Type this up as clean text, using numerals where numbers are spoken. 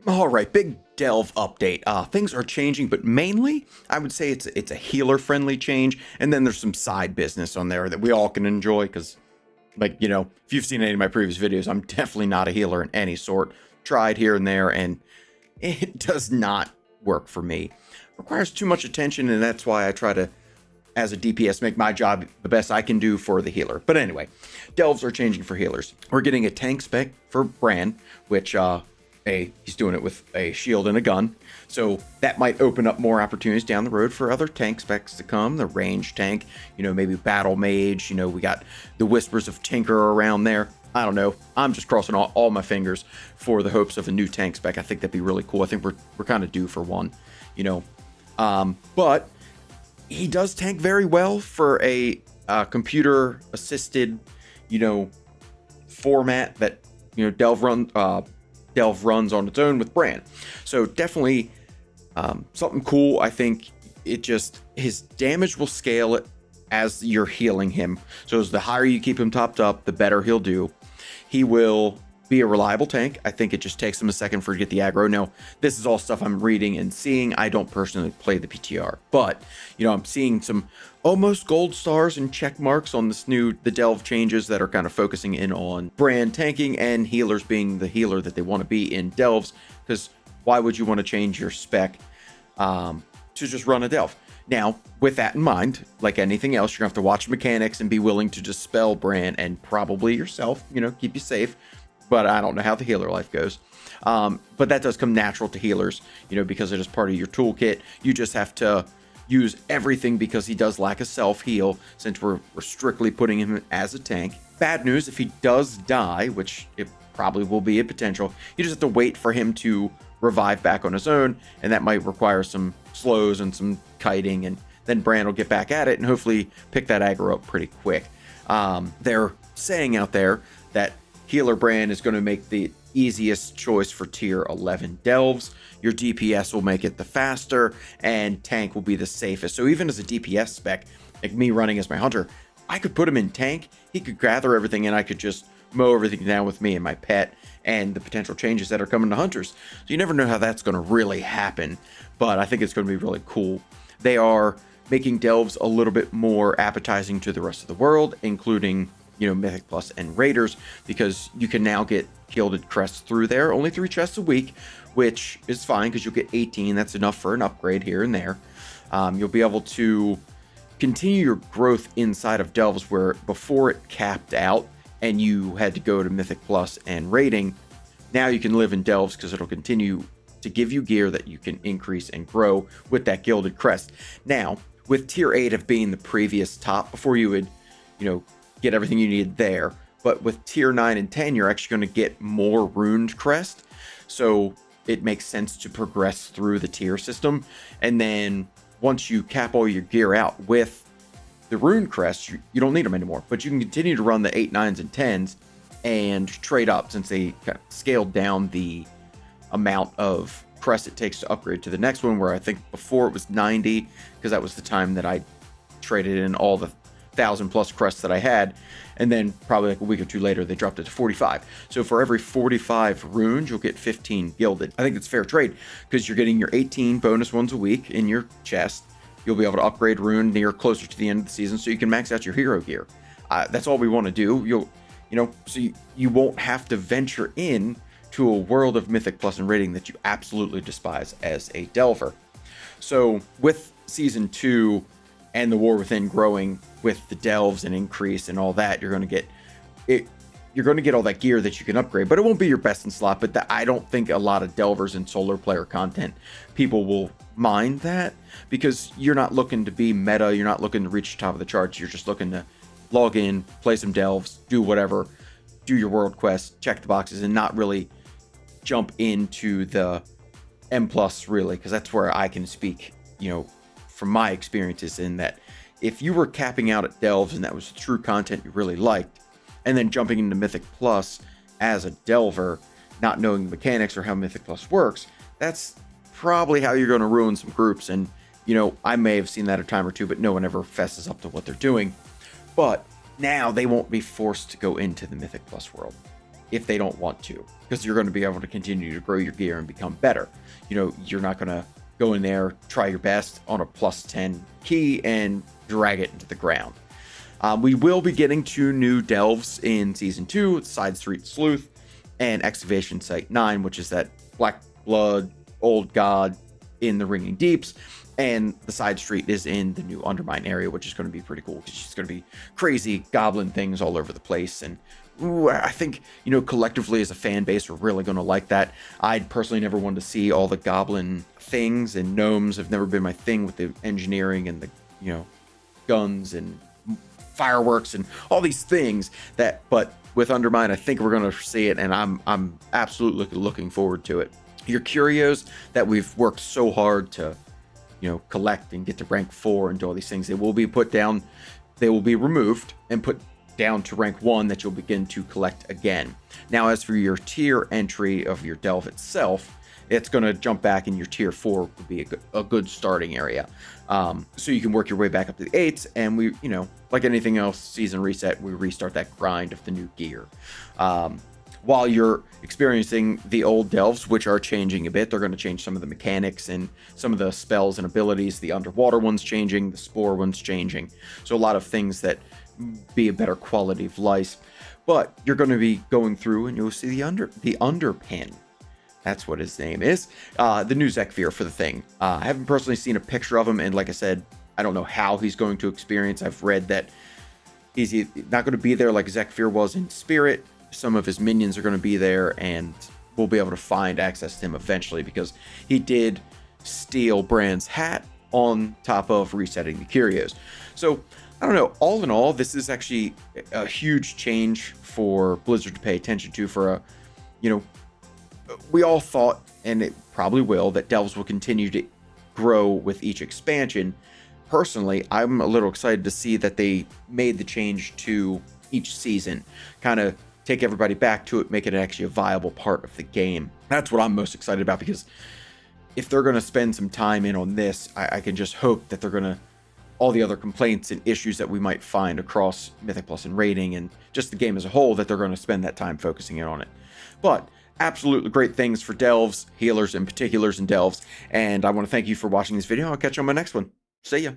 All right, big delve update. Things are changing, but mainly I would say it's a healer friendly change, and then there's some side business on there that we all can enjoy because, like, if you've seen any of my previous videos, I'm definitely not a healer in any sort. Tried here and there, and it does not work for me. Requires too much attention, and that's why I try to, as a DPS, make my job the best I can do for the healer. But anyway, delves are changing for healers. We're getting a tank spec for Brann, which he's doing it with a shield and a gun, so that might open up more opportunities down the road for other tank specs to come. The range tank, maybe battle mage. We got the whispers of Tinker around there. I don't know. I'm just crossing all my fingers for the hopes of a new tank spec. I think that'd be really cool. I think we're kind of due for one, but he does tank very well for a computer assisted, format that Delve runs on its own with Brann. So definitely something cool. I think his damage will scale it as you're healing him. So as the higher you keep him topped up, the better he'll do. He will be a reliable tank. I think it just takes him a second for to get the aggro. Now, this is all stuff I'm reading and seeing. I don't personally play the PTR, but I'm seeing some almost gold stars and check marks on the delve changes that are kind of focusing in on Brann tanking and healers being the healer that they want to be in delves. Because why would you want to change your spec to just run a delve? Now, with that in mind, like anything else, you're gonna have to watch mechanics and be willing to dispel Brann and probably yourself, keep you safe. But I don't know how the healer life goes. But that does come natural to healers, because it is part of your toolkit. You just have to use everything because he does lack a self-heal since we're strictly putting him as a tank. Bad news, if he does die, which it probably will be a potential, you just have to wait for him to revive back on his own, and that might require some slows and some kiting, and then Brann will get back at it and hopefully pick that aggro up pretty quick. They're saying out there that Healer Brann is going to make the easiest choice for tier 11 delves. Your DPS will make it the faster, and tank will be the safest. So even as a DPS spec, like me running as my hunter, I could put him in tank. He could gather everything, and I could just mow everything down with me and my pet and the potential changes that are coming to hunters. So you never know how that's going to really happen, but I think it's going to be really cool. They are making delves a little bit more appetizing to the rest of the world, including Mythic Plus and Raiders, because you can now get gilded crests through there, only 3 chests a week, which is fine because you'll get 18. That's enough for an upgrade here and there. You'll be able to continue your growth inside of delves where before it capped out and you had to go to Mythic Plus and raiding. Now you can live in delves because it'll continue to give you gear that you can increase and grow with that gilded crest. Now, with tier 8 of being the previous top, before you would, get everything you need there. But with tier 9 and 10, you're actually going to get more runed crest. So it makes sense to progress through the tier system. And then once you cap all your gear out with the rune crest, you don't need them anymore. But you can continue to run the 8, 9s, and 10s and trade up, since they kind of scaled down the amount of crest it takes to upgrade to the next one, where I think before it was 90, because that was the time that I traded in all the 1,000+ crests that I had, and then probably like a week or two later they dropped it to 45. So for every 45 runes you'll get 15 gilded. I think it's fair trade because you're getting your 18 bonus ones a week in your chest. You'll be able to upgrade rune near closer to the end of the season, so you can max out your hero gear. That's all we want to do. So you won't have to venture in to a world of Mythic Plus and raiding that you absolutely despise as a delver. So with season 2 and the War Within growing with the delves and increase and all that, you're going to get it. You're going to get all that gear that you can upgrade, but it won't be your best in slot. But I don't think a lot of delvers and solar player content people will mind that, because you're not looking to be meta. You're not looking to reach the top of the charts. You're just looking to log in, play some delves, do whatever, do your world quest, check the boxes, and not really jump into the M plus, really, because that's where I can speak, from my experiences, in that if you were capping out at delves and that was the true content you really liked, and then jumping into Mythic Plus as a delver, not knowing the mechanics or how Mythic Plus works, that's probably how you're going to ruin some groups. And, I may have seen that a time or two, but no one ever fesses up to what they're doing. But now they won't be forced to go into the Mythic Plus world. if they don't want to, because you're going to be able to continue to grow your gear and become better. You know, you're not going to go in there, try your best on a plus 10 key and drag it into the ground. We will be getting 2 new delves in Season 2, Side Street Sleuth and Excavation Site 9, which is that Black Blood, Old God in the Ringing Deeps. And the side street is in the new Undermined area, which is going to be pretty cool because it's going to be crazy goblin things all over the place. And ooh, I think, you know, collectively as a fan base, we're really going to like that. I'd personally never wanted to see all the goblin things, and gnomes have never been my thing with the engineering and the, you know, guns and fireworks and all these things that, but with Undermined, I think we're going to see it, and I'm absolutely looking forward to it. Your curios that we've worked so hard to, you know, collect and get to rank 4 and do all these things, they will be put down, they will be removed and put down to rank 1 that you'll begin to collect again. Now, as for your tier entry of your delve itself, it's going to jump back, in your tier 4 would be a good starting area. So you can work your way back up to the 8s, and we, you know, like anything else, season reset, we restart that grind of the new gear. While you're experiencing the old delves, which are changing a bit, they're going to change some of the mechanics and some of the spells and abilities. The underwater one's changing, the spore one's changing. So a lot of things that be a better quality of life. But you're going to be going through and you'll see the underpin. That's what his name is. The new Zekfir for the thing. I haven't personally seen a picture of him, and like I said, I don't know how he's going to experience. I've read that he's not going to be there like Zekfir was in spirit. Some of his minions are going to be there, and we'll be able to find access to him eventually, because he did steal Brann's hat on top of resetting the curios. So I don't know, all in all, this is actually a huge change for Blizzard to pay attention to. For a, you know, we all thought, and it probably will, that delves will continue to grow with each expansion. Personally, I'm a little excited to see that they made the change to each season, kind of take everybody back to it, make it actually a viable part of the game. That's what I'm most excited about, because if they're going to spend some time in on this, I can just hope that they're going to, all the other complaints and issues that we might find across Mythic Plus and rating and just the game as a whole, that they're going to spend that time focusing in on it. But absolutely great things for delves, healers in particulars, and delves. And I want to thank you for watching this video. I'll catch you on my next one. See ya.